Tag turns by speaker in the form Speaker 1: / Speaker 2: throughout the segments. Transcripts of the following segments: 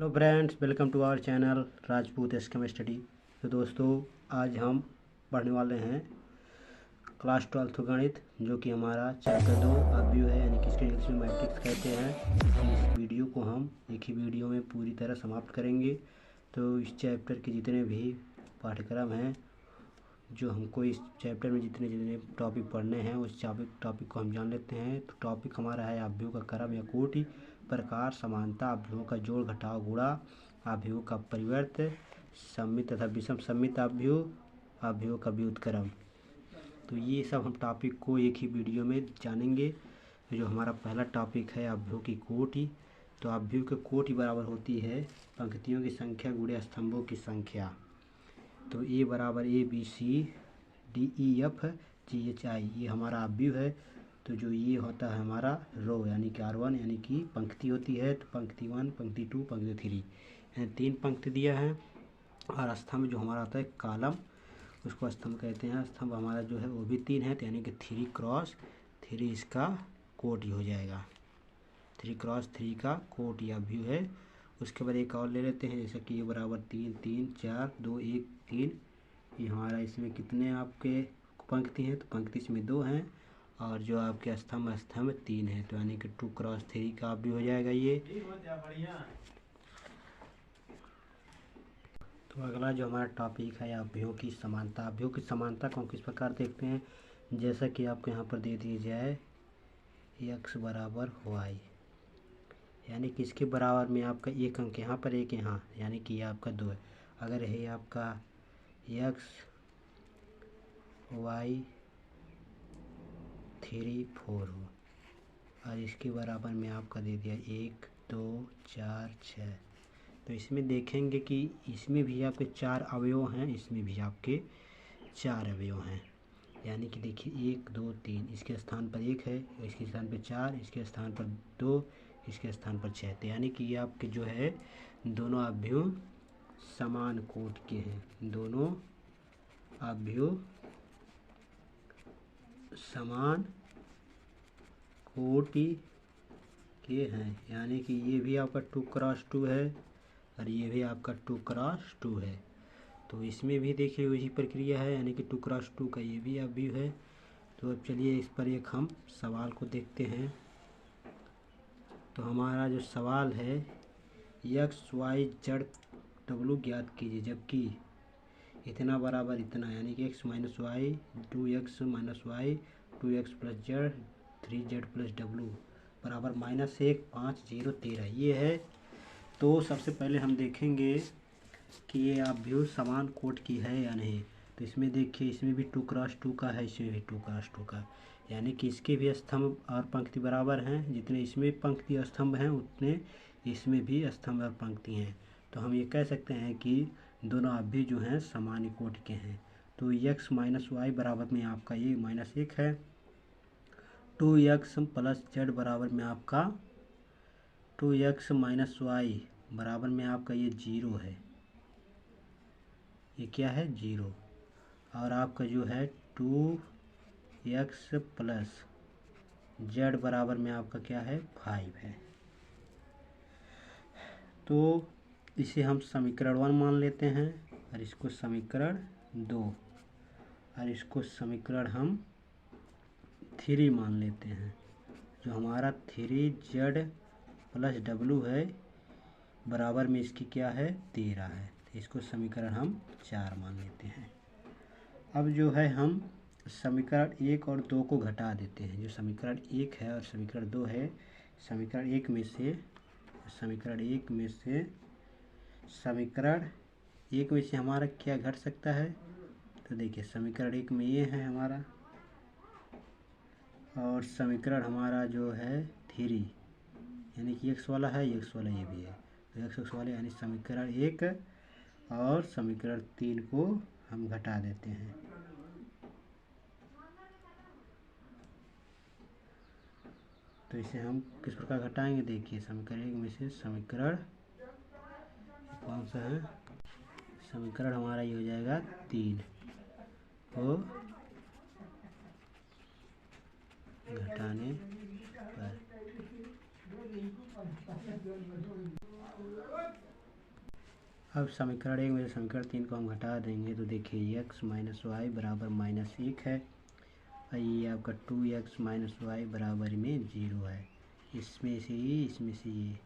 Speaker 1: Hello friends, welcome to our channel Rajput एसकेम study. तो दोस्तों, आज हम पढ़ने वाले हैं क्लास 12 गणित, जो कि हमारा चैप्टर 2 अवयव है, यानी कि इसके इंग्लिश में मैट्रिक्स कहते हैं। इस वीडियो को हम एक ही वीडियो में पूरी तरह समाप्त करेंगे। तो इस चैप्टर के जितने भी पाठ्यक्रम हैं, जो हमको इस चैप्टर में जितने जितने टॉपिक पढ़ने हैं, उस टॉपिक को हम जान लेते हैं। तो टॉपिक हमारा है अवयव का क्रम या कोटि, प्रकार, समानता, अवयवों का जोड़ घटाव गुणा, अवयवों का परिवर्त, सममित तथा विषम सममित अवयव, अवयवों का व्युत्क्रम। तो ये सब हम टॉपिक को एक ही वीडियो में जानेंगे। जो हमारा पहला टॉपिक है अवयव की कोटि। तो अवयव की कोटि बराबर होती है पंक्तियों की संख्या गुणे स्तंभों की संख्या। तो ए बराबर A B C D E F G H I, ये हमारा अवयव है। तो जो ये होता है हमारा रो, यानी कि R1, यानी कि पंक्ति होती है। तो पंक्ति 1, पंक्ति 2, पंक्ति 3, यानी 3 पंक्ति दिया है। और स्तंभ जो हमारा होता है कॉलम, उसको स्तंभ कहते हैं। स्तंभ हमारा जो है वो भी 3 है, तो यानी कि 3x3 इसका कोटि हो जाएगा। 3x3 का कोटि अवयव है। उसके बाद एक और ले लेते हैं, जैसे कि ये बराबर 3, 3, 4, 2, 1, 3। ये हमारा इसमें कितने आपके पंक्ति हैं? तो पंक्ति इसमें 2 हैं, और जो आपके स्तंभ 3 है, तो यानी कि 2x3 का अवयव हो जाएगा ये। तो अगला जो हमारा टॉपिक है अवयवों की समानता। अवयवों की समानता को हम किस प्रकार देखते हैं? जैसा कि आपको यहाँ पर दे दी जाए x बराबर y, यानी कि इसके बराबर में आपका एक अंक यहाँ पर, एक यहाँ, यानी कि ये आपका 2 है। अगर है आपका x y 3 4 हो, और इसके बराबर में आपका दे दिया 1 2 4 6, तो इसमें देखेंगे कि इसमें भी आपके 4 अवयव हैं, इसमें भी आपके 4 अवयव हैं। यानी कि देखिए 1 2 3, इसके स्थान पर 1 है, इसके स्थान पर 4, इसके स्थान पर 2, इसके स्थान पर 6। तो यानी कि ये आपके जो है दोनों अवयव समान कोटि के हैं। दोनों अवयव समान कोटि के हैं, यानी कि ये भी आपका 2x2 है, और ये भी आपका 2x2 है। तो इसमें भी देखिए वही प्रक्रिया है, यानी कि 2x2 का ये भी अवयव है। तो अब चलिए इस पर एक हम सवाल को देखते हैं। तो हमारा जो सवाल है x y z w ज्ञात कीजिए, जबकि इतना बराबर इतना, यानी कि x minus y 2x minus y 2x plus z 3z plus w बराबर -1 5 0 13 ये है। तो सबसे पहले हम देखेंगे कि ये अवयव समान कोटि की है या नहीं। तो इसमें देखिए, इसमें भी 2x2 का है, इसमें भी 2x2 का, यानी कि इसके भी स्तंभ और पंक्ति बराबर हैं। जितने इसमें पंक्ति और स्तंभ हैं, उतने इसमें भी स्तंभ और पंक्ति हैं। तो हम ये कह सकते हैं कि दोनों अवयव जो हैं समान कोटि के हैं। तो x माइनस वाई बराबर में आपका ये -1 है, 2x प्लस जेड बराबर में आपका 2x माइनस वाई बराबर में आपका ये 0 है। ये क्या है? 0। और आपका जो है 2x प्लस जेड बराबर में आपका क्या है? 5 है। तो इसे हम समीकरण 1 मान लेते हैं, और इसको समीकरण 2, और इसको समीकरण हम 3 मान लेते हैं। जो हमारा 3z प्लस w है, बराबर में इसकी क्या है? 13 है। तो इसको समीकरण हम 4 मान लेते हैं। अब जो है हम समीकरण 1 और 2 को घटा देते हैं। जो समीकरण 1 है और समीकरण 2 है, समीकरण 1 में से हमारा क्या घट सकता है? तो देखिए समीकरण 1 में ये है हमारा, और समीकरण हमारा जो है 3, यानी कि x वाला है, x वाला ये भी है, तो x वाले, यानी समीकरण 1 और समीकरण 3 को हम घटा देते हैं। तो इसे हम किस प्रकार घटाएंगे? देखिए समीकरण 1 में से समीकरण कौन सा है? समीकरण हमारा ये हो जाएगा 3 को घटाने पर अब समीकरण 1 में से समीकरण 3 को हम घटा देंगे तो देखिए x माइनस वाई बराबर -1 है और ये आपका 2x माइनस वाई बराबर में 0 है। इसमें से ये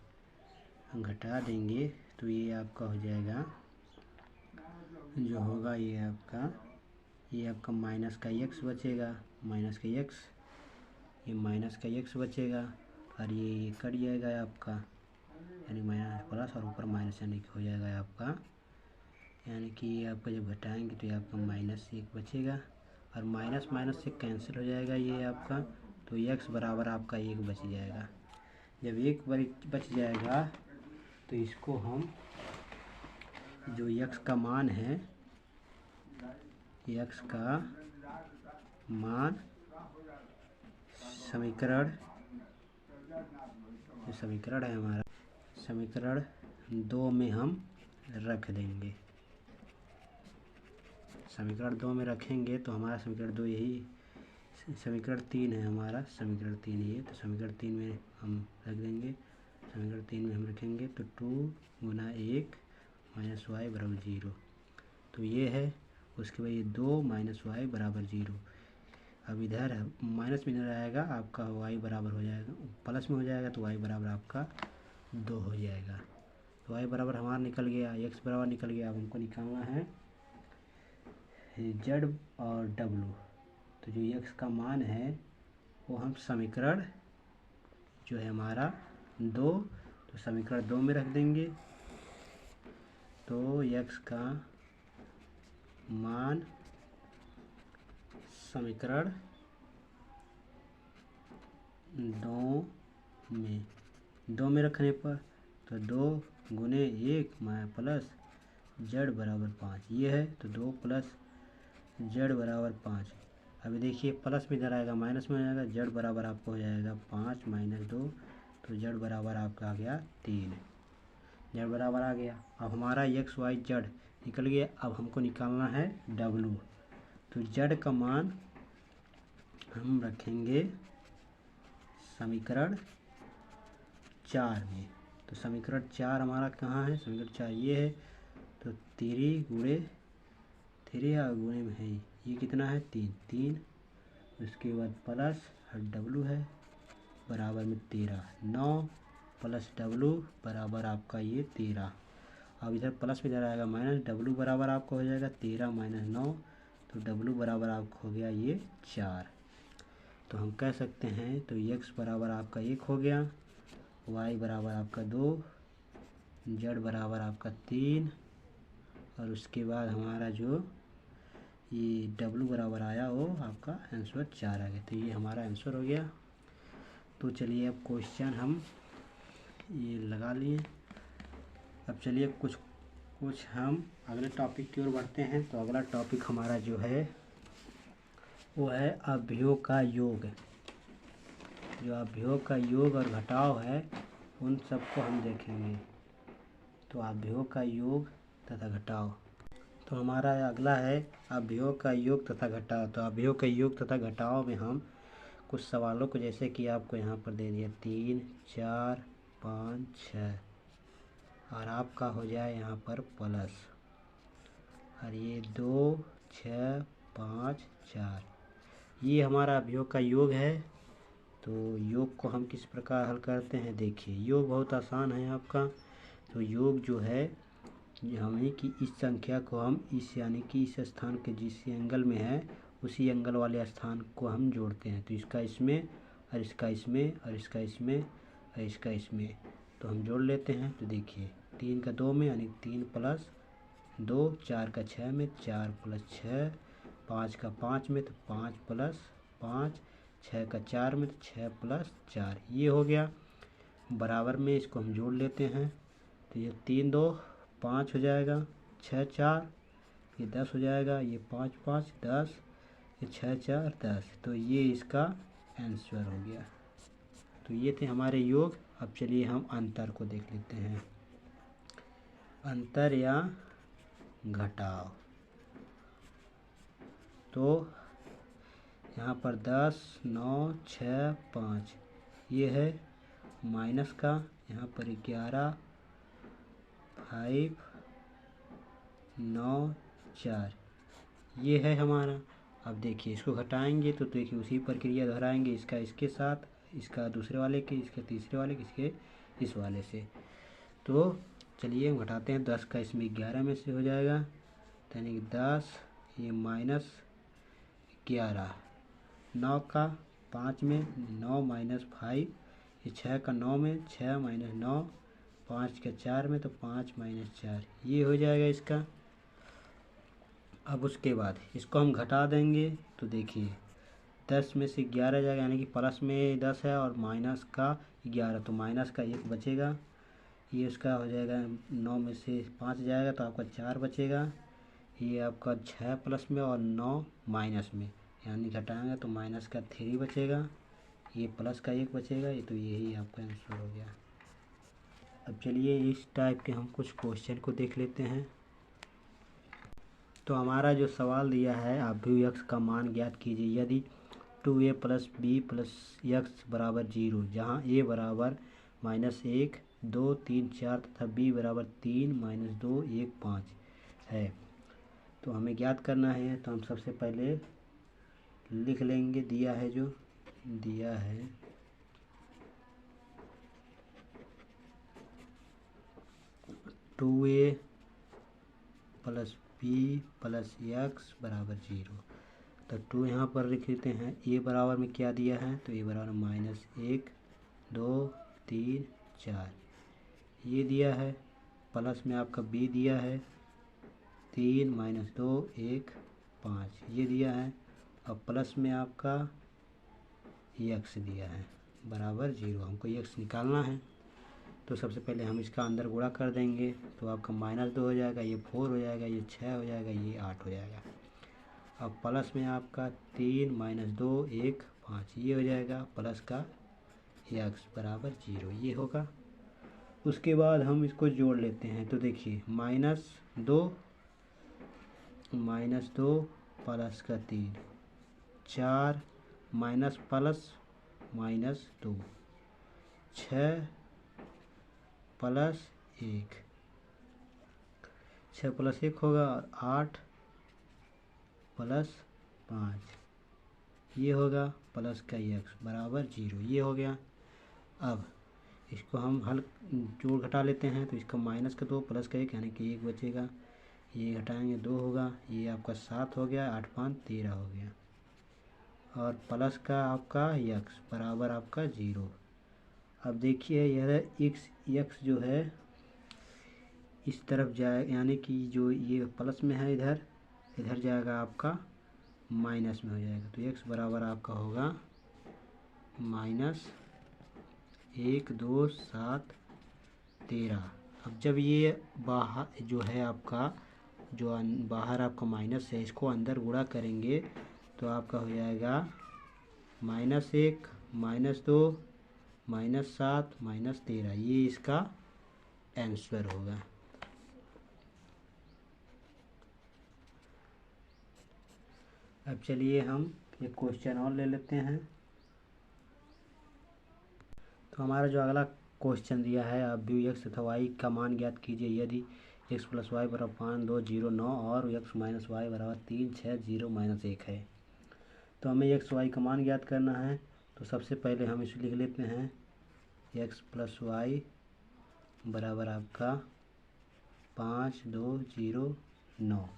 Speaker 1: हम घटा देंगे तो ये आपका हो जाएगा जो होगा ये आपका माइनस का x बचेगा, माइनस का x, ये माइनस का x बचेगा और ये कट जाएगा आपका, यानी माइनस प्लस और ऊपर माइनस, यानी कि हो जाएगा आपका, यानी कि आपका जब घटाएंगे तो ये आपका -1 बचेगा और माइनस माइनस से कैंसिल हो जाएगा ये आपका, तो x बराबर आपका 1 बच जाएगा। जब 1 बच जाएगा तो इसको हम जो x का मान है, x का मान समीकरण है हमारा, समीकरण 2 में हम रख देंगे। समीकरण 2 में रखेंगे तो हमारा समीकरण 2 यही, समीकरण 3 है हमारा, समीकरण 3 ये, तो समीकरण 3 में हम रख देंगे। समीकरण 3 में हम रखेंगे तो 2 गुना 1 माइनस वाई बराबर 0, तो ये है। उसके बाद ये 2 माइनस वाई बराबर 0। अब इधर माइनस में इधर आएगा आपका y बराबर हो जाएगा, प्लस में हो जाएगा तो y बराबर आपका 2 हो जाएगा। तो y बराबर हमारा निकल गया, x बराबर निकल गया। अब हमको निकालना है z और w। तो जो x का मान है वो हम समीकरण जो है हमारा 2, तो समीकरण 2 में रख देंगे। तो x का मान समीकरण 2 में रखने पर तो 2 गुने 1 प्लस z बराबर 5 ये है, तो 2 प्लस z बराबर 5। अभी देखिए प्लस में इधर आएगा माइनस में हो जाएगा, z बराबर आपको हो जाएगा 5 माइनस 2, तो z बराबर आपका आ गया 3, z बराबर आ गया। अब हमारा x y z निकल गया। अब हमको निकालना है w। तो z का मान हम रखेंगे समीकरण 4 में। तो समीकरण 4 हमारा कहाँ है, समीकरण 4 ये है, तो 3 गुणे 3 गुणे में है ये कितना है 3, उसके बाद प्लस w है बराबर में 13, 9 प्लस w बराबर आपका ये 13। अब इधर प्लस में इधर आएगा माइनस, w बराबर आपका हो जाएगा 13 माइनस 9, तो w बराबर आपका हो गया ये 4। तो हम कह सकते हैं तो x बराबर आपका 1 हो गया, y बराबर आपका 2, z बराबर आपका 3 और उसके बाद हमारा जो ये w बराबर आया वो आपका आंसर 4 आ गया। तो ये हमारा आंसर हो गया। तो चलिए अब क्वेश्चन हम ये लगा लिए। अब चलिए कुछ हम अगले टॉपिक की ओर बढ़ते हैं। तो अगला टॉपिक हमारा जो है वो है अवयव का योग। जो अवयव का योग और घटाव है उन सबको हम देखेंगे। तो अवयव का योग तथा घटाव, तो हमारा अगला है अवयव का योग तथा घटाव। तो अवयव का योग तथा घटाव में हम कुछ सवालों को, जैसे कि आपको यहाँ पर दे दिया 3, 4, 5, 6 और आपका हो जाए यहाँ पर प्लस, और ये 2, 6, 5, 4 ये हमारा अवयव का योग है। तो योग को हम किस प्रकार हल करते हैं, देखिए योग बहुत आसान है आपका। तो योग जो है हमें कि इस संख्या को हम इस, यानी कि इस स्थान के जिस एंगल में है उसी एंगल वाले स्थान को हम जोड़ते हैं। तो इसका इसमें और इसका इसमें और इसका इसमें और इसका इसमें, तो हम जोड़ लेते हैं। तो देखिए 3 का 2 में यानी 3 प्लस 2, 4 का 6 में 4 प्लस 6, 5 का 5 में तो 5 प्लस 5, 6 का 4 में तो 6 प्लस 4 ये हो गया। बराबर में इसको हम जोड़ लेते हैं। तो ये 3, 2, 5 हो जाएगा, 6, 4 ये 10 हो जाएगा, ये 5, 5 10, ये 6, 4 10। तो ये इसका आंसर हो गया। तो ये थे हमारे योग। अब चलिए हम अंतर को देख लेते हैं। अंतर या घटाव, तो यहाँ पर 10, 9, 6, 5 ये है माइनस का, यहाँ पर 11, 5 9 4 ये है हमारा। अब देखिए इसको घटाएंगे तो देखिए उसी प्रक्रिया दोहराएंगे, इसका इसके साथ, इसका दूसरे वाले के, इसके तीसरे वाले के, इसके इस वाले से। तो चलिए हम घटाते हैं। 10 का इसमें 11 में से हो जाएगा, यानी कि 10, ये -11। 9 का 5 में, 9 - 5, ये 6 का 9 में, 6 - 9, 5 का 4 में, तो 5 - 4 ये हो जाएगा इसका। अब उसके बाद इसको हम घटा देंगे तो देखिए 10 में से 11 जाएगा, यानी कि प्लस में 10 है और माइनस का 11, तो माइनस का 1 बचेगा। ये उसका हो जाएगा, 9 में से 5 जाएगा तो आपका 4 बचेगा। ये आपका 6 प्लस में और 9 माइनस में, यानी घटाएंगे तो माइनस का 3 बचेगा। ये प्लस का 1 बचेगा। ये तो यही आपका आंसर हो गया। अब चलिए इस टाइप के हम कुछ क्वेश्चन को देख लेते हैं। तो हमारा जो सवाल दिया है, अभिव्यक्त का मान ज्ञात कीजिए यदि 2a + b + x = 0, जहाँ a बराबर -1 2 3 4 तथा b बराबर 3 - 2 1 5 है। तो हमें ज्ञात करना है, तो हम सबसे पहले लिख लेंगे। दिया है, जो दिया है 2a + b + x = 0। तो 2 यहाँ पर लिख लेते हैं। a बराबर में क्या दिया है, तो a बराबर -1 2 3 4 ये दिया है। प्लस में आपका b दिया है 3 - 2 1 5 ये दिया है। और प्लस में आपका x दिया है बराबर 0। हमको x निकालना है, तो सबसे पहले हम इसका अंदर गुणा कर देंगे, तो आपका -2 हो जाएगा, ये 4 हो जाएगा, ये 6 हो जाएगा, ये 8 हो जाएगा। अब प्लस में आपका 3 - 2 1 5 ये हो जाएगा, प्लस का x बराबर 0 ये होगा। उसके बाद हम इसको जोड़ लेते हैं, तो देखिए -2 प्लस का 3 4 माइनस प्लस -2 6 + 1 6 + 1 होगा, और 8 + 5 ये होगा, प्लस का x बराबर 0 ये हो गया। अब इसको हम हल जोड़ घटा लेते हैं, तो इसका -2 प्लस का 1 यानी कि 1 बचेगा। ये घटाएंगे 2 होगा, ये आपका 7 हो गया, 8 5 13 हो गया। और प्लस का आपका x बराबर आपका 0। अब देखिए यह x जो है इस तरफ जाए, यानी कि जो ये प्लस में है इधर जाएगा आपका माइनस में हो जाएगा, तो x बराबर आपका होगा -1 2 7 13। अब जब ये बाहर जो है आपका, जो बाहर आपका माइनस है, इसको अंदर गुणा करेंगे तो आपका हो जाएगा -1 -2 -7 -13 ये इसका आंसर होगा। अब चलिए हम एक क्वेश्चन और ले लेते हैं। तो हमारा जो अगला क्वेश्चन दिया है, अभिव्यक्त तथा y का मान ज्ञात कीजिए यदि x + y = 5 2 0 9 और x - y = 3 6 0 - 1 है। तो हमें x y का मान ज्ञात करना है, तो सबसे पहले हम इसे लिख लेते हैं। x + y बराबर आपका 5 2 0 9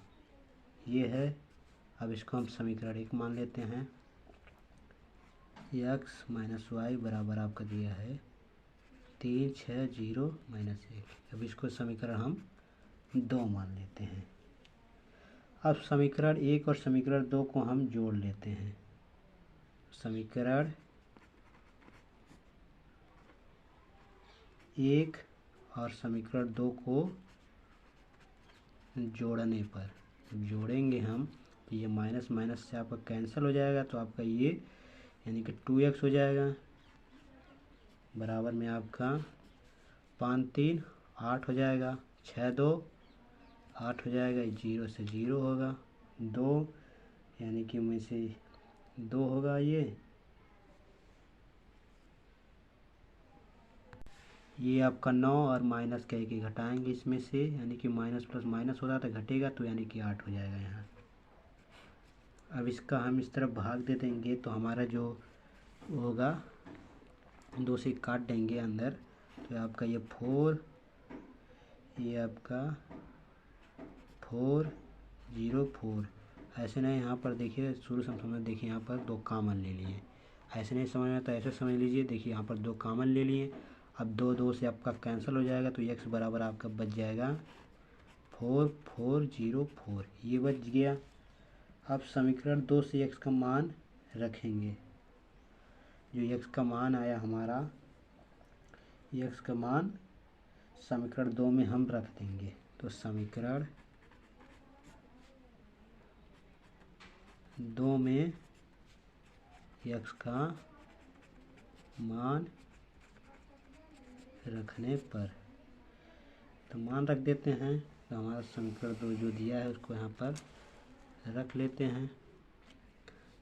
Speaker 1: ये है। अब इसको हम समीकरण 1 मान लेते हैं। x - y बराबर आपका दिया है 3 6 0 - 1। अब इसको समीकरण हम 2 मान लेते हैं। अब समीकरण 1 और समीकरण 2 को हम जोड़ लेते हैं। समीकरण 1 और समीकरण 2 को जोड़ने पर, जोड़ेंगे हम तो ये माइनस माइनस से आपका कैंसिल हो जाएगा, तो आपका ये यानी कि 2x हो जाएगा। बराबर में आपका 5 3 8 हो जाएगा, 6 2 8 हो जाएगा, 0 से 0 होगा, 2 यानी कि में से 2 होगा ये। ये आपका 9 और माइनस करके घटाएंगे इसमें से, यानी कि माइनस प्लस माइनस होता तो घटेगा, तो यानी कि 8 हो जाएगा यहाँ। अब इसका हम इस तरफ भाग दे देंगे तो हमारा जो होगा 2 से काट देंगे अंदर, तो आपका ये 4, ये आपका 404। ऐसे नहीं, यहाँ पर देखिए शुरू से समझ, देखिए यहाँ पर 2 कॉमन ले लिए, ऐसे नहीं समझ में तो ऐसे समझ लीजिए। देखिए यहाँ पर 2 कॉमन ले लिए, अब 2 से आपका कैंसिल हो जाएगा, तो x बराबर आपका बच जाएगा 4404, ये बच गया। अब समीकरण 2 से x का मान रखेंगे, जो x का मान आया हमारा, x का मान समीकरण 2 में हम रख देंगे। तो समीकरण 2 में x का मान रखने पर, तो मान रख देते हैं। तो हमारा समीकरण 2 जो दिया है उसको यहाँ पर रख लेते हैं,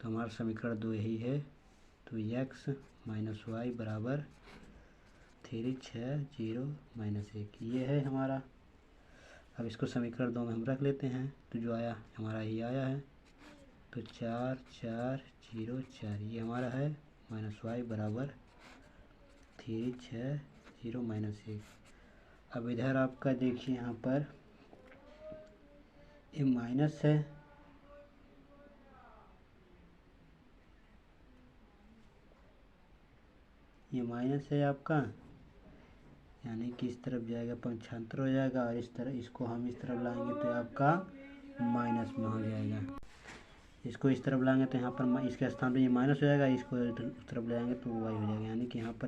Speaker 1: तो हमारा समीकरण 2 यही है। तो x माइनस वाई बराबर 360-1 ये है हमारा। अब इसको समीकरण 2 में हम रख लेते हैं, तो जो आया हमारा ये आया है, तो 4404 ये हमारा है, माइनस वाई बराबर 360-1। अब इधर आपका देखिए यहाँ पर ये माइनस है, ये माइनस है आपका, यानी कि इस तरफ जाएगा पंचांतर हो जाएगा, और इस तरह इसको हम इस तरफ लाएंगे तो आपका माइनस में हो जाएगा। इसको इस तरफ लाएंगे तो यहाँ पर इसके स्थान पे ये माइनस हो जाएगा, इसको इस तरफ लाएंगे तो वाई हो जाएगा, यानी कि यहाँ पर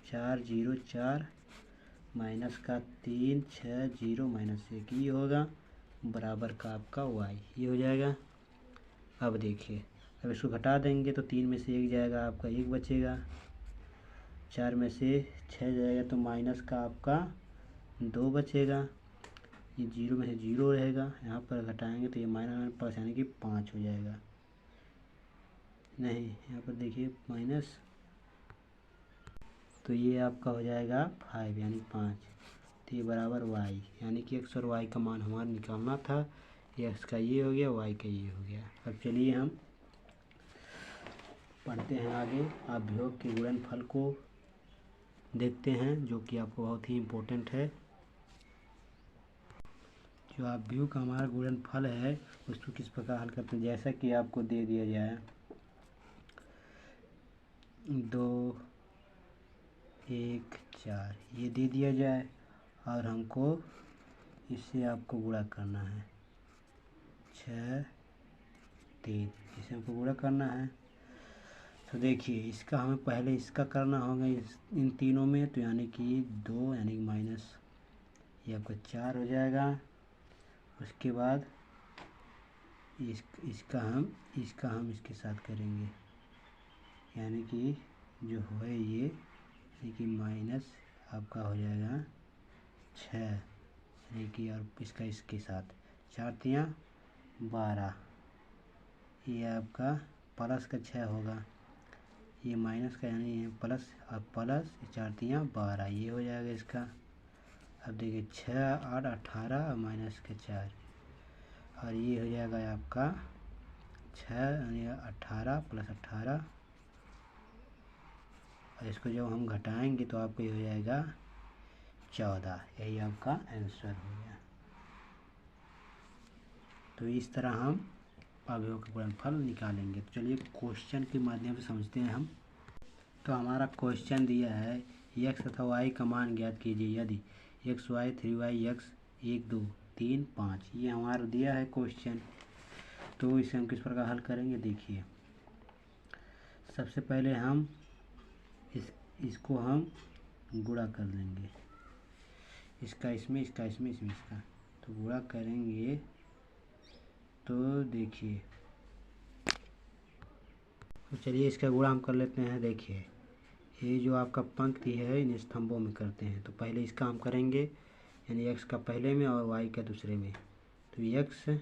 Speaker 1: 4404 माइनस का 360-1 ये होगा, बराबर का आपका वाई, ये हो जाएगा। अब देखिए, अब इसको घटा देंगे तो 3 में से 1 जाएगा, आपका 1 बचेगा, 4 में से 6 जाएगा तो माइनस का आपका 2 बचेगा, ये 0 में से 0 रहेगा, यहाँ पर घटाएंगे तो ये माइनस प्लस यानी कि 5 हो जाएगा। नहीं, यहाँ पर देखिए माइनस, तो ये आपका हो जाएगा 5 यानी 5, तो ये बराबर y, यानी कि x और y का मान हमारा निकालना था। x का ये हो गया, y का ये हो गया। अब चलिए हम पढ़ते हैं आगे, अभियोग के गुणनफल को देखते हैं, जो कि आपको बहुत ही इम्पोर्टेंट है। जो अभियोग का हमारा गुणनफल है उसको किस प्रकार हल करते हैं, जैसा कि आपको दे दिया जाए 2 1 4 ये दे दिया जाए, और हमको इससे आपको गुणा करना है 6 3, इसे हमको गुणा करना है। तो देखिए इसका हमें पहले इसका करना होगा इन तीनों में, तो यानी कि 2 यानी कि माइनस ये आपका 4 हो जाएगा। उसके बाद इसका हम इसके साथ करेंगे, यानी कि जो है ये, यानी कि माइनस आपका हो जाएगा 6, यानी कि और इसका इसके साथ 4 तियाँ 12, ये आपका प्लस का 6 होगा, ये माइनस का यानी ये प्लस, और प्लस 4 तियाँ 12 ये हो जाएगा इसका। अब देखिए 6 8 18 और माइनस का 4, और ये हो जाएगा आपका 6 यानी 18 प्लस 18, और इसको जब हम घटाएंगे तो आपको ये हो जाएगा 14, यही आपका आंसर हो गया। तो इस तरह हम अवयव का गुणनफल निकालेंगे। तो चलिए क्वेश्चन के माध्यम से समझते हैं हम। तो हमारा क्वेश्चन दिया है x तथा y का मान ज्ञात कीजिए यदि x y 3y x 1 2 3 5, ये हमारा दिया है क्वेश्चन। तो इसे हम किस प्रकार हल करेंगे, देखिए सबसे पहले हम इसको हम गुणा कर लेंगे, इसका इसमें इसका इसमें इसमें इसका, तो गुणा करेंगे तो देखिए, तो चलिए इसका गुणा हम कर लेते हैं। देखिए ये जो आपका पंक्ति है इन स्तंभों में करते हैं, तो पहले इसका हम करेंगे, यानी x का पहले में और y का दूसरे में, तो x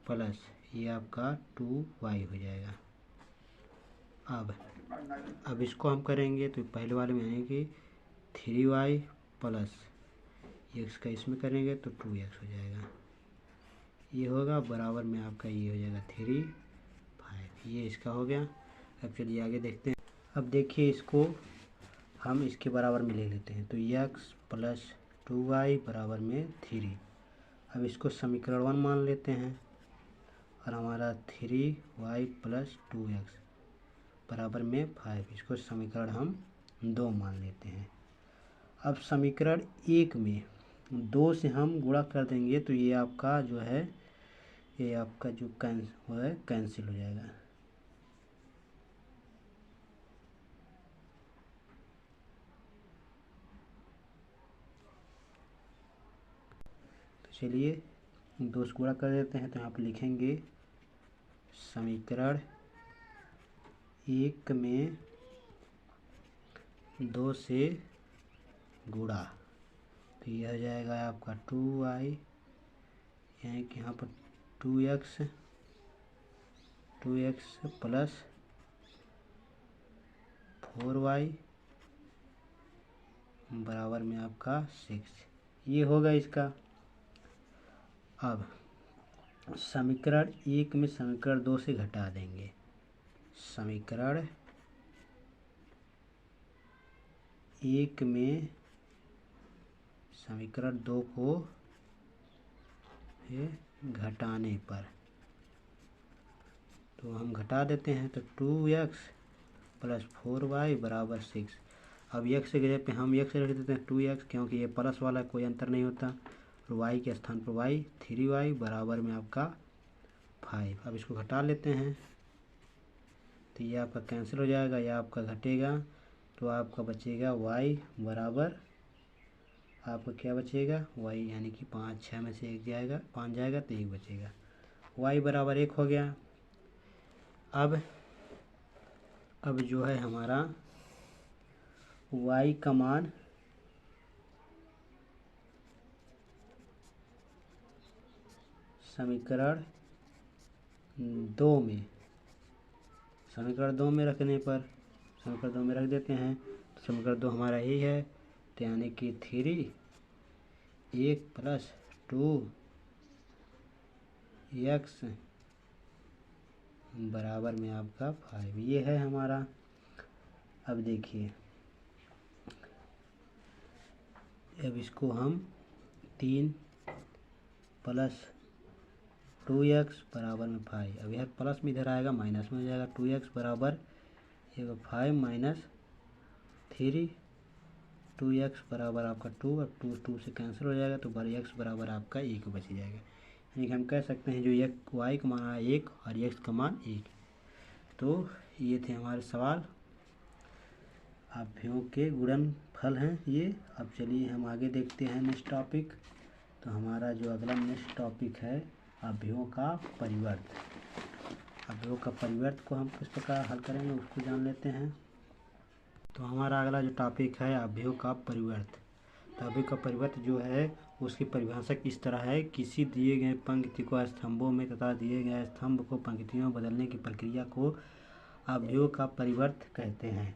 Speaker 1: प्लस ये आपका 2y हो जाएगा। अब इसको हम करेंगे तो पहले वाले में है कि 3y प्लस x का इसमें करेंगे तो 2x हो जाएगा, ये होगा बराबर में आपका ये हो जाएगा 3 5, ये इसका हो गया। अब चलिए आगे देखते हैं। अब देखिए इसको हम इसके बराबर में ले लेते हैं, तो x प्लस 2y बराबर में 3। अब इसको समीकरण 1 मान लेते हैं और हमारा 3y प्लस 2x बराबर में 5, इसको समीकरण हम 2 मान लेते हैं। अब समीकरण 1 में 2 से हम गुणा कर देंगे तो ये आपका जो है, ये आपका जो कैंसिल हो जाएगा। तो चलिए 2 से गुणा कर देते हैं, तो यहाँ पर लिखेंगे समीकरण 1 में 2 से गुणा, तो यह हो जाएगा आपका 2y, यानी कि यहाँ पर 2x प्लस 4y बराबर में आपका 6, ये होगा इसका। अब समीकरण 1 में समीकरण 2 से घटा देंगे, समीकरण 1 में समीकरण 2 को घटाने पर, तो हम घटा देते हैं, तो 2x प्लस 4y बराबर 6। अब x के जगह पे हम x रख देते हैं 2x, क्योंकि ये प्लस वाला कोई अंतर नहीं होता, और y के स्थान पर y 3y बराबर में आपका 5। अब इसको घटा लेते हैं, तो ये आपका कैंसिल हो जाएगा, या आपका घटेगा, तो आपका बचेगा y बराबर, आपका क्या बचेगा y, यानी कि 5 6 में से 1 जाएगा, 5 जाएगा तो 1 बचेगा, y बराबर 1 हो गया। अब जो है हमारा y का मान समीकरण 2 में रखने पर, समीकरण 2 में रख देते हैं, तो समीकरण 2 हमारा यही है, तो यानी कि 3 1 प्लस 2x बराबर में आपका 5, ये है हमारा। अब देखिए, अब इसको हम 3 प्लस 2x बराबर में 5, अब यह प्लस में इधर आएगा माइनस में हो जाएगा, 2x बराबर 5 माइनस 3, 2x बराबर आपका 2, और 2 से कैंसिल हो जाएगा, तो x बराबर आपका 1 बच जाएगा। यानी कि हम कह सकते हैं जो y का मान आया 1 और x का मान 1। तो ये थे हमारे सवाल, अवयवों के गुणनफल हैं ये। अब चलिए हम आगे देखते हैं नेक्स्ट टॉपिक। तो हमारा जो अगला नेक्स्ट टॉपिक है अवयवों का परिवर्त। अवयवों का परिवर्त को हम किस प्रकार हल करेंगे उसको जान लेते हैं। तो हमारा अगला जो टॉपिक है अवयव का परिवर्त। तो अवयव का परिवर्त जो है उसकी परिभाषा इस तरह है, किसी दिए गए पंक्ति को स्तंभों में तथा दिए गए स्तंभ को पंक्तियों में बदलने की प्रक्रिया को अवयव का परिवर्त कहते हैं।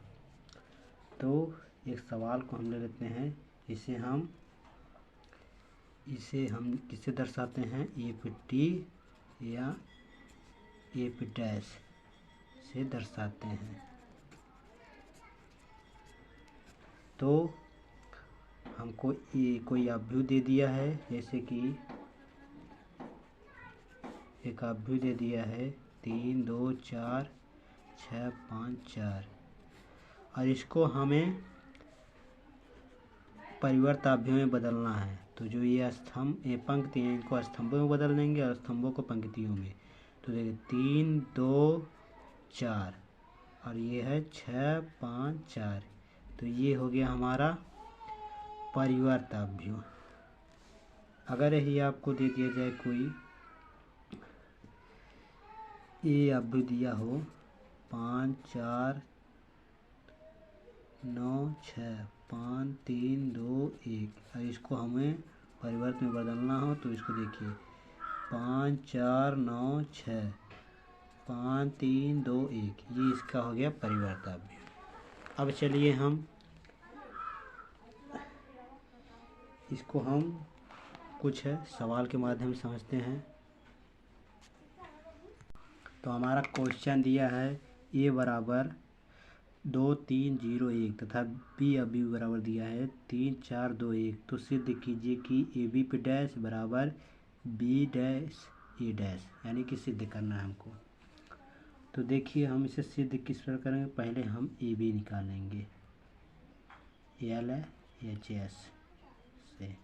Speaker 1: तो एक सवाल को हम ले लेते हैं, इसे हम किससे दर्शाते हैं, एपी या एपी डैश से दर्शाते हैं। तो हमको कोई अवयव दे दिया है, जैसे कि एक अवयव दे दिया है 3 2 4 6 5 4, और इसको हमें परिवर्त अवयव में बदलना है। तो जो ये पंक्ति हैं इनको स्तंभों में बदल देंगे और स्तंभों को पंक्तियों में। तो देखिए 3 2 4 और ये है 6 5 4, तो ये हो गया हमारा परिवर्त अवयव। अगर यही आपको दे दिया जाए कोई ये अवयव दिया हो 5 4 9 6 5 3 2 1, और इसको हमें परिवर्त में बदलना हो, तो इसको देखिए 5 4 9 6 5 3 2 1, ये इसका हो गया परिवर्त अवयव। अब चलिए हम इसको हम कुछ सवाल के माध्यम से समझते हैं। तो हमारा क्वेश्चन दिया है ए बराबर 2 3 0 1 तथा बी अभी बराबर दिया है 3 4 2 1। तो सिद्ध कीजिए कि ए बी पे डैश बराबर बी डैश ए डैश, यानी कि सिद्ध करना है हमको। तो देखिए हम इसे सिद्ध किस प्रकार करेंगे। पहले हम ए बी निकालेंगे LHS से।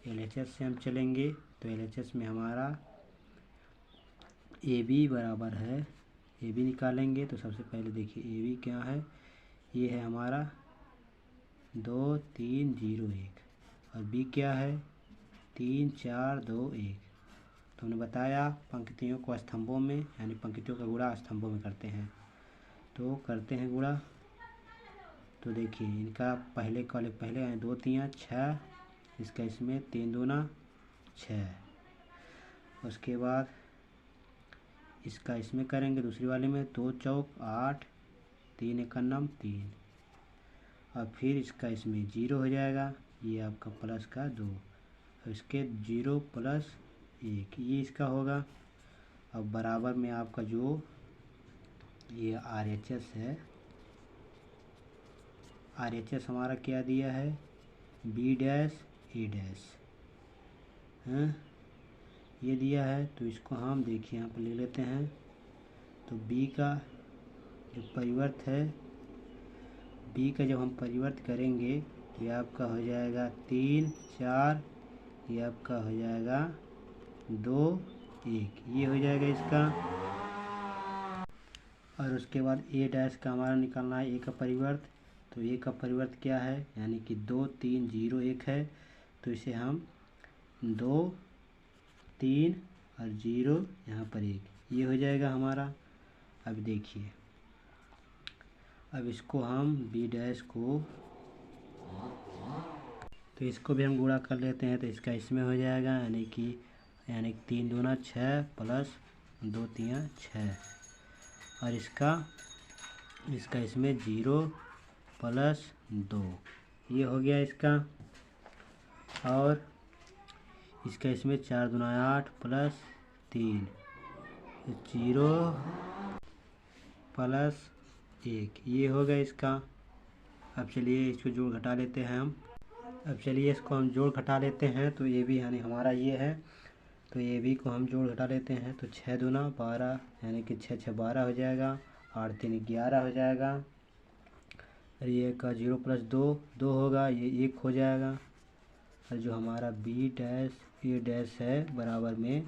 Speaker 1: LHS से हम चलेंगे तो LHS में हमारा ए बी बराबर है, ए बी निकालेंगे तो सबसे पहले देखिए ए बी क्या है, ये है हमारा 2 3 0 1 और बी क्या है 3 4 2 1। तो हमने बताया पंक्तियों को स्तंभों में, यानी पंक्तियों का गुणा स्तंभों में करते हैं। तो करते हैं गुणा। तो देखिए इनका पहले वाले पहले 2 3 6, इसका इसमें 3 दूना 6। उसके बाद इसका इसमें करेंगे दूसरी वाले में 2 चौक 8, 3 एकन्नम 3 और फिर इसका इसमें 0 हो जाएगा, ये आपका प्लस का 2 और इसके 0 प्लस 1 ये इसका होगा। अब बराबर में आपका जो ये RHS है, RHS हमारा क्या दिया है बी डैश ए डैश हैं, ये दिया है। तो इसको हम देखिए यहाँ पर ले लेते हैं। तो बी का जो परिवर्त है, बी का जब हम परिवर्त करेंगे तो ये आपका हो जाएगा 3 4, ये आपका हो जाएगा 2 1, ये हो जाएगा इसका। और उसके बाद ए डैश का हमारा निकालना है ए का परिवर्त। तो ए का परिवर्त क्या है, यानी कि 2 3 0 1 है। तो इसे हम 2 3 और 0 यहाँ पर 1, ये हो जाएगा हमारा। अब देखिए अब इसको हम बी डैश को, तो इसको भी हम गुणा कर लेते हैं। तो इसका इसमें हो जाएगा, यानी 3 दूना 6 प्लस 2 3 6 और इसका इसमें 0 प्लस 2, ये हो गया इसका। और इसका इसमें 4 दूना 8 प्लस 3, 0 प्लस 1, ये हो गया इसका। अब चलिए इसको जोड़ घटा लेते हैं हम। अब चलिए इसको हम जोड़ घटा लेते हैं। तो ये भी यानी हमारा ये है, तो ये भी को हम जोड़ घटा लेते हैं। तो 6 दूना 12, यानी कि 6 6 12 हो जाएगा, 8 3 11 हो जाएगा। और ये का 0 प्लस 2 2 होगा, ये 1 हो जाएगा। और जो हमारा बी डैश ए डैश है बराबर में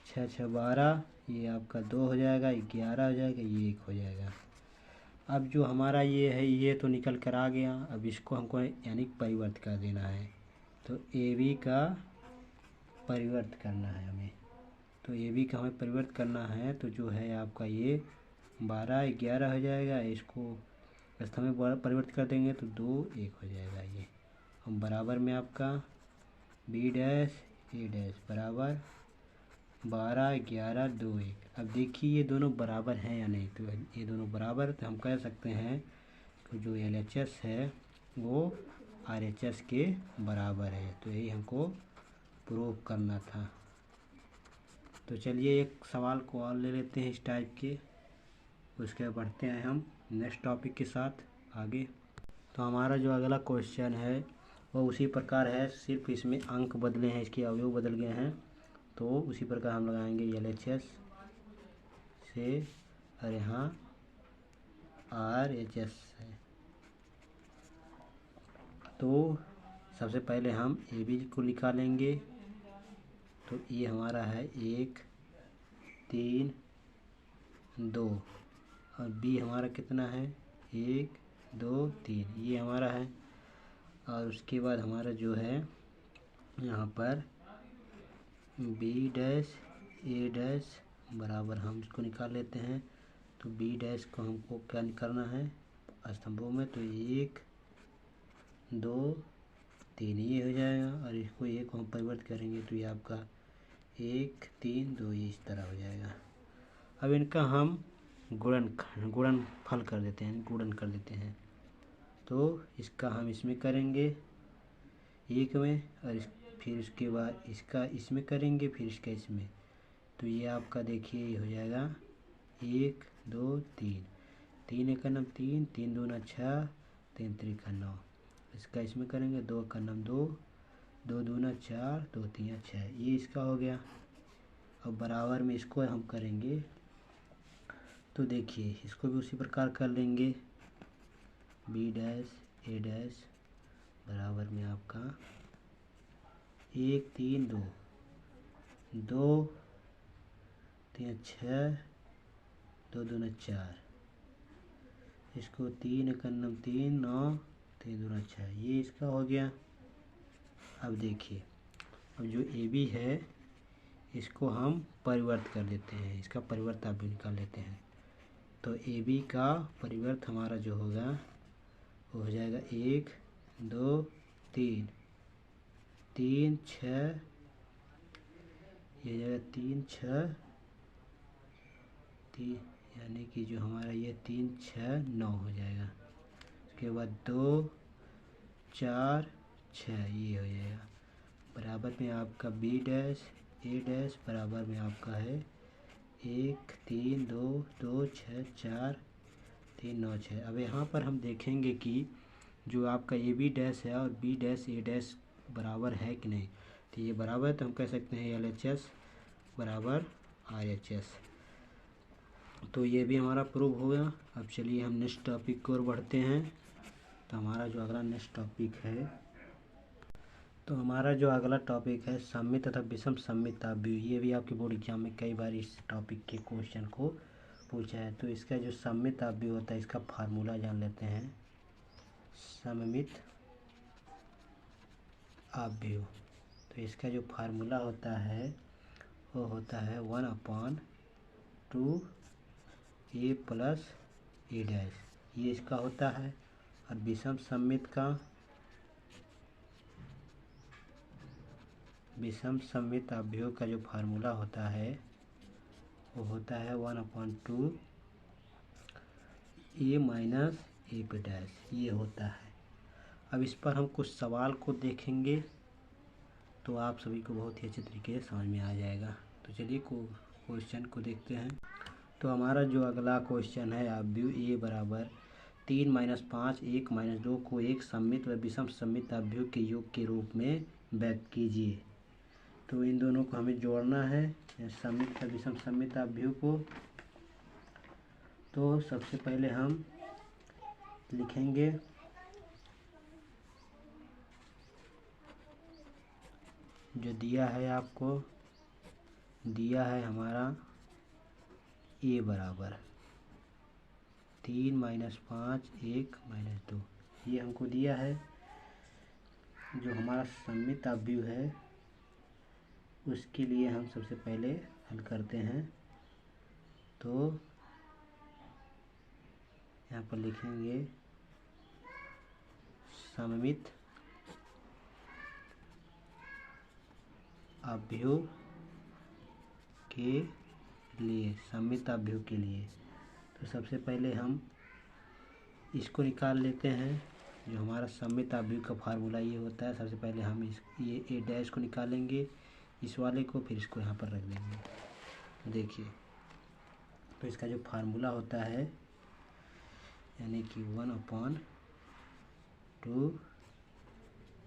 Speaker 1: 6 6 12, ये आपका 2 हो जाएगा, 11 हो जाएगा, ये 1 हो जाएगा। अब जो हमारा ये है ये तो निकल कर आ गया। अब इसको हमको यानी परिवर्त कर देना है। तो ए बी का परिवर्त करना है हमें। तो ए बी का हमें परिवर्त करना है। तो जो है आपका ये 12 11 हो जाएगा, इसको स्तंभ में परिवर्तित कर देंगे तो 2 1 हो जाएगा। ये हम बराबर में आपका बी डैश ए डैश बराबर 12 11 2 1। अब देखिए ये दोनों बराबर हैं या नहीं। तो ये दोनों बराबर, तो हम कह सकते हैं कि जो LHS है वो RHS के बराबर है। तो यही हमको प्रूव करना था। तो चलिए एक सवाल को और ले लेते हैं इस टाइप के, उसके बाद बढ़ते हैं हम नेक्स्ट टॉपिक के साथ आगे। तो हमारा जो अगला क्वेश्चन है वो उसी प्रकार है, सिर्फ इसमें अंक बदले हैं, इसके अवयव बदल गए हैं। तो उसी प्रकार हम लगाएंगे LHS से और यहाँ RHS है। तो सबसे पहले हम ए बी को निकालेंगे। तो ये हमारा है 1 3 2 और बी हमारा कितना है 1 2 3, ये हमारा है। और उसके बाद हमारा जो है यहाँ पर बी डैश ए डैश बराबर हम इसको निकाल लेते हैं। तो बी डैश को हमको क्या निकालना है स्तंभों में। तो 1 2 3 ये हो जाएगा और इसको 1 को हम परिवर्तित करेंगे तो ये आपका 1 3 2 ये इस तरह हो जाएगा। अब इनका हम गुणनफल कर देते हैं, गुणन कर देते हैं। तो इसका हम इसमें करेंगे एक में, और फिर उसके बाद इसका इसमें करेंगे, फिर इसका इसमें। तो ये आपका देखिए ये हो जाएगा 1 2 3, 3 एक का नाम 3, 3 दूना 6, 3 त्रिका 9। इसका इसमें करेंगे 2 का नाम 2, 2 दूना 4, 2 तीन 6। ये इसका हो गया। अब बराबर में इसको हम करेंगे, तो देखिए इसको भी उसी प्रकार कर लेंगे। बी डैश ए डैश बराबर में आपका 1 3 2, 2 3 6, 2 दूना 4, इसको 3 एक अन्नम 3 9, 3 दूना 6। ये इसका हो गया। अब देखिए अब जो ए बी है इसको हम परिवर्त कर देते हैं, इसका परिवर्त आप भी निकाल लेते हैं। तो ए बी का परिवर्त हमारा जो होगा वो हो जाएगा 1 2 3, 3 6, ये हो जाएगा 3 6 3, यानी कि जो हमारा ये 3 6 9 हो जाएगा। उसके बाद 2 4 6 ये हो जाएगा। बराबर में आपका बी डैश ए डैश बराबर में आपका है 1 3 2 2 6 4 3 9 6। अब यहाँ पर हम देखेंगे कि जो आपका ए बी डैश है और बी डैश ए डैश बराबर है कि नहीं। तो ये बराबर है, तो हम कह सकते हैं एल एच एस बराबर आर एच एस। तो ये भी हमारा प्रूव हो गया। अब चलिए हम नेक्स्ट टॉपिक की ओर बढ़ते हैं। तो हमारा जो अगला नेक्स्ट टॉपिक है, तो हमारा जो अगला टॉपिक है सममित तथा विषम सममित अवयव। ये भी आपके बोर्ड एग्जाम में कई बार इस टॉपिक के क्वेश्चन को पूछा है। तो इसका जो सममित अवयव होता है इसका फार्मूला जान लेते हैं। सममित अवयव, तो इसका जो फार्मूला होता है वो होता है 1/2 ए प्लस ए डैश, ये इसका होता है। और विषम सममित का विषम सममित अवयव का जो फार्मूला होता है वो होता है 1/2 ए माइनस ए पे डैश, ये होता है। अब इस पर हम कुछ सवाल को देखेंगे तो आप सभी को बहुत ही अच्छे तरीके से समझ में आ जाएगा। तो चलिए क्वेश्चन को देखते हैं। तो हमारा जो अगला क्वेश्चन है अवयव ए बराबर 3 - 5 1 - 2 को एक सममित व विषम सममित अवयव के योग के रूप में व्यक्त कीजिए। तो इन दोनों को हमें जोड़ना है, सममित व विषम सममित अवयव को। तो सबसे पहले हम लिखेंगे जो दिया है आपको, दिया है हमारा ए बराबर 3 - 5 1 - 2, ये हमको दिया है। जो हमारा सममित अवयव है उसके लिए हम सबसे पहले हल करते हैं। तो यहाँ पर लिखेंगे सममित अवयव के लिए, सममित अवयव के लिए तो सबसे पहले हम इसको निकाल लेते हैं। जो हमारा सममित अवयव का फार्मूला ये होता है, सबसे पहले हम ये ए डैश को निकालेंगे, इस वाले को, फिर इसको यहाँ पर रख देंगे। देखिए तो इसका जो फार्मूला होता है यानी कि 1/2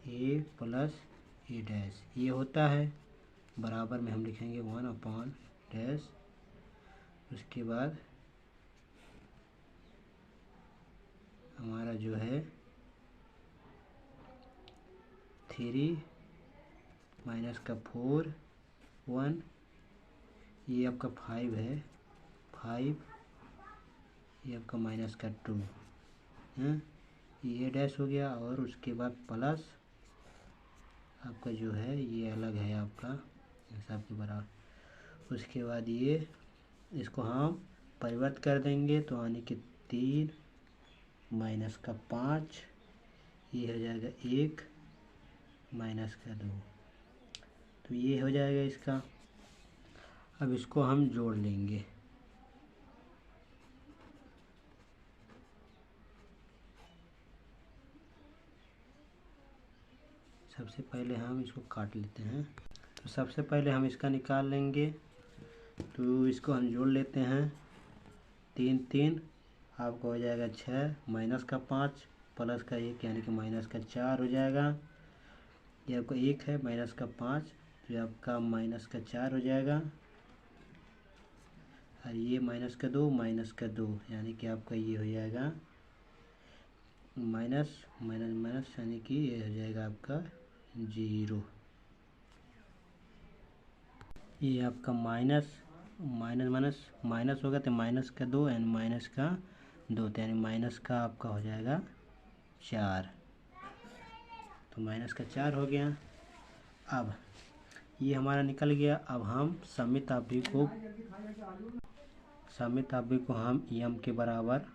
Speaker 1: ए प्लस ए डैश, ये होता है। बराबर में हम लिखेंगे 1/डैश, उसके बाद हमारा जो है 3 माइनस का 4 1, ये आपका 5 है 5, ये आपका माइनस का 2 है, ये डैश हो गया। और उसके बाद प्लस आपका जो है ये अलग है आपका हिसाब के बराबर। उसके बाद ये इसको हम परिवर्त कर देंगे, तो यानी कि 3 माइनस का 5, ये हो जाएगा 1 माइनस का 2, तो ये हो जाएगा इसका। अब इसको हम जोड़ लेंगे। सबसे पहले हम इसको काट लेते हैं। तो सबसे पहले हम इसका निकाल लेंगे। तो इसको हम जोड़ लेते हैं। 3 3 आपको हो जाएगा 6 माइनस का 5 प्लस का 1 यानी कि माइनस का 4 हो जाएगा। ये आपका 1 है माइनस का 5 तो ये आपका माइनस का 4 हो जाएगा। और ये माइनस का 2 यानी कि आपका ये हो जाएगा माइनस माइनस माइनस यानी कि ये हो जाएगा आपका 0। ये आपका माइनस माइनस माइनस माइनस होगा तो माइनस का 2 एंड माइनस का 2 तो यानी माइनस का आपका हो जाएगा 4। तो माइनस का 4 हो गया। अब ये हमारा निकल गया। अब हम समित अवधि को हम यम के बराबर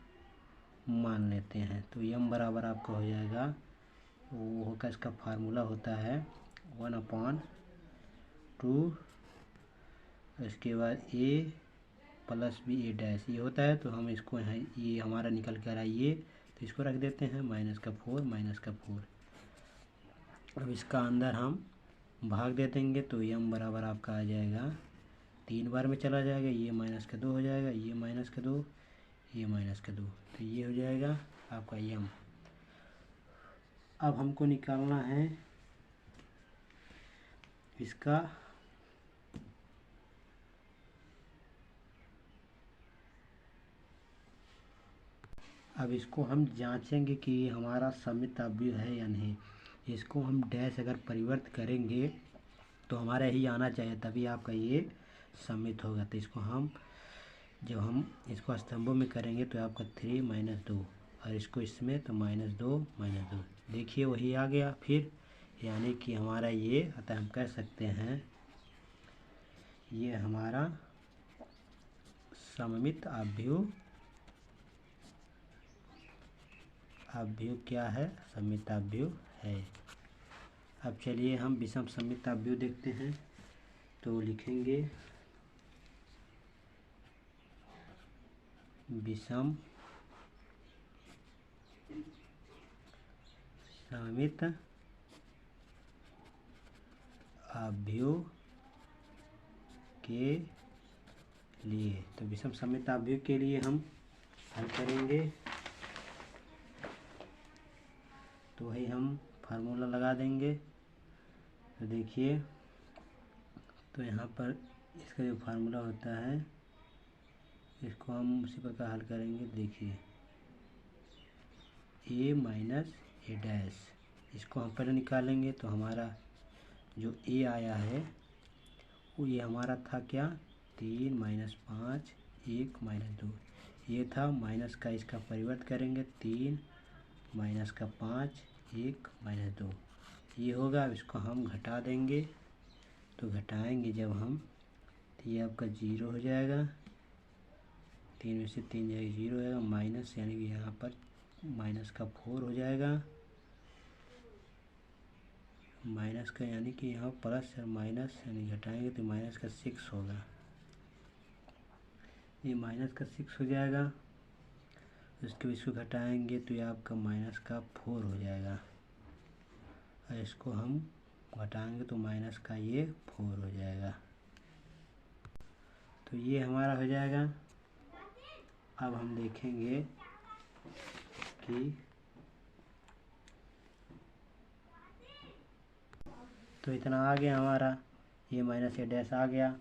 Speaker 1: मान लेते हैं। तो यम बराबर आपका हो जाएगा, वो होगा इसका फार्मूला होता है 1/2, इसके बाद a plus b a dash ये होता है। तो हम इसको यहाँ ये हमारा निकल कर आइए तो इसको रख देते हैं माइनस का 4। अब इसका अंदर हम भाग दे देंगे तो यम बराबर आपका आ जाएगा 3 बार में चला जाएगा। ये माइनस का 2 हो जाएगा, ये माइनस का 2, ये माइनस का 2 तो ये हो जाएगा आपका यम। अब हमको निकालना है इसका अब इसको हम जांचेंगे कि ये हमारा समित अवयव है या नहीं। इसको हम डैश अगर परिवर्तित करेंगे तो हमारा यही आना चाहिए, तभी आपका ये समित होगा। तो इसको हम जब हम इसको स्तंभों में करेंगे तो आपका 3 - 2 और इसको इसमें तो -2 देखिए वही आ गया फिर, यानी कि हमारा ये अतः हम कह सकते हैं ये हमारा सममित अवयव क्या है, सममित अवयव है। अब चलिए हम विषम सममित अवयव देखते हैं। तो लिखेंगे विषम सममित अवयव के लिए, तो विषम सममित अवयव के लिए हम हल करेंगे। तो वही हम फार्मूला लगा देंगे। तो देखिए, तो यहाँ पर इसका जो फार्मूला होता है इसको हम उसी प्रकार हल करेंगे। देखिए a माइनस ए डैश, इसको हम पहले निकालेंगे। तो हमारा जो a आया है वो ये हमारा था क्या, 3 - 5 1 - 2 ये था। माइनस का इसका परिवर्त करेंगे 3 - 5 1 - 2 ये होगा। अब इसको हम घटा देंगे। तो घटाएंगे जब हम तो ये आपका 0 हो जाएगा। 3 में से 3 जाएगा 0 हो जाएगा। माइनस यानी कि यहाँ पर माइनस का 4 हो जाएगा। माइनस का यानी कि यहाँ प्लस और माइनस यानी घटाएंगे तो माइनस का 6 होगा। ये माइनस का 6 हो जाएगा। इसको घटाएंगे तो ये आपका माइनस का 4 हो जाएगा। और इसको हम घटाएंगे तो माइनस का ये 4 हो जाएगा। तो ये हमारा हो जाएगा। अब हम देखेंगे कि तो इतना आ गया हमारा, ये माइनस ए डैश आ गया।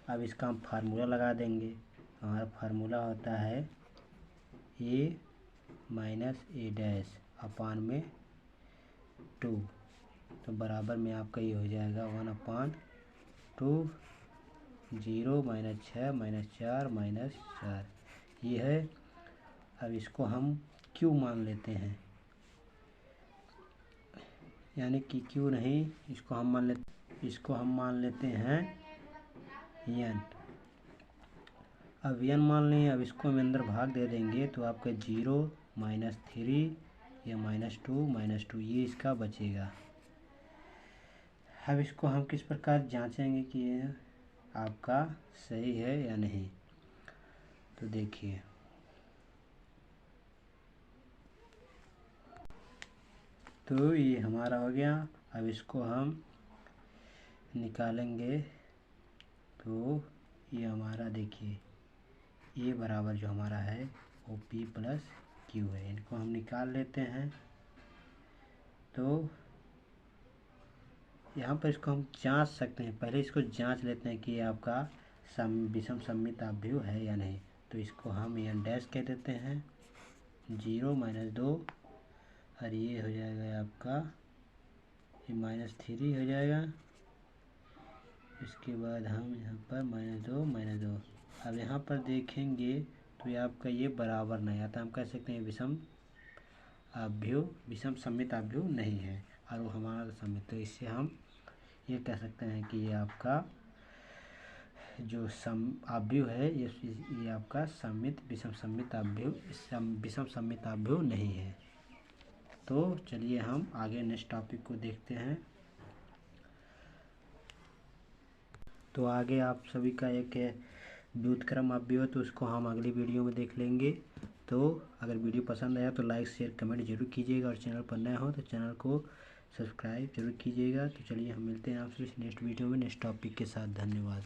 Speaker 1: अब इसका हम फार्मूला लगा देंगे। हमारा फार्मूला होता है a माइनस ए डैश अपान में 2, तो बराबर में आपका ये हो जाएगा 1/2 0 - 6 - 4 - 4 ये है। अब इसको हम q मान लेते हैं, यानी कि q नहीं, इसको हम मान लेते हैं n। अब n मान लें। अब इसको हम अंदर भाग दे देंगे तो आपका 0 - 3 या -2 ये इसका बचेगा। अब इसको हम किस प्रकार जांचेंगे कि ये आपका सही है या नहीं। तो देखिए, तो ये हमारा हो गया अब इसको हम निकालेंगे तो ये हमारा देखिए ए बराबर जो हमारा है वो पी प्लस क्यू है। इनको हम निकाल लेते हैं तो यहाँ पर इसको हम जांच सकते हैं। पहले इसको जांच लेते हैं कि ये आपका विषम सममित अवयव है या नहीं। तो इसको हम एन डैश कह देते हैं, 0 - 2 और ये हो जाएगा आपका ये -3 हो जाएगा। इसके बाद हम यहाँ पर -2 अब यहाँ पर देखेंगे तो ये आपका ये बराबर नहीं आता। हम कह सकते हैं विषम सममित अवयव नहीं है और वो हमारा सममित। तो इससे हम ये कह सकते हैं कि ये आपका जो अवयव है ये आपका विषम सममित अवयव नहीं है। तो चलिए हम आगे नेक्स्ट टॉपिक को देखते हैं। तो आगे आप सभी का एक व्युत्क्रम अवयव है तो उसको हम अगली वीडियो में देख लेंगे। तो अगर वीडियो पसंद आया तो लाइक शेयर कमेंट जरूर कीजिएगा और चैनल पर नया हो तो चैनल को सब्सक्राइब जरूर कीजिएगा। तो चलिए हम मिलते हैं आपसे नेक्स्ट वीडियो में नेक्स्ट टॉपिक के साथ। धन्यवाद।